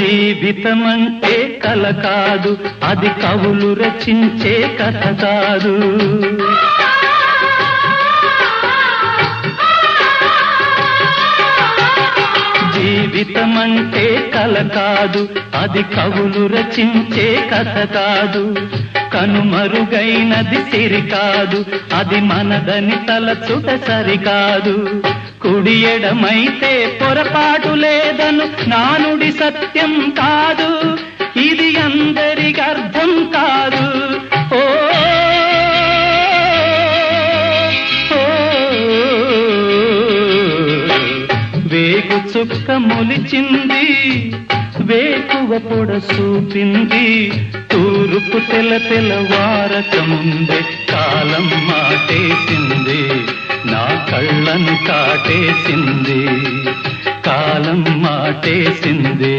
జీవితమంటే కల కాదు, అది కవులు రచించే కథ కాదు. జీవితమంటే కల కాదు, అది కవులు రచించే కథ కాదు. కనుమరుగైనది సిరి కాదు, అది మనదని తలచుట సరికాదు. కుడి ఎడమైతే పొరపాటు లేదను నానుడి సత్యం కాదు, ఇది అందరికి అర్థం కాదు. ఓ వేగు చుక్క మొలిచింది, వేకువ పొడ చూపింది, తూరుపు తెల్లవారక ముందే కాలం మాటేసింది, నా కళ్ళను కాటేసింది, కాలం మాటేసింది.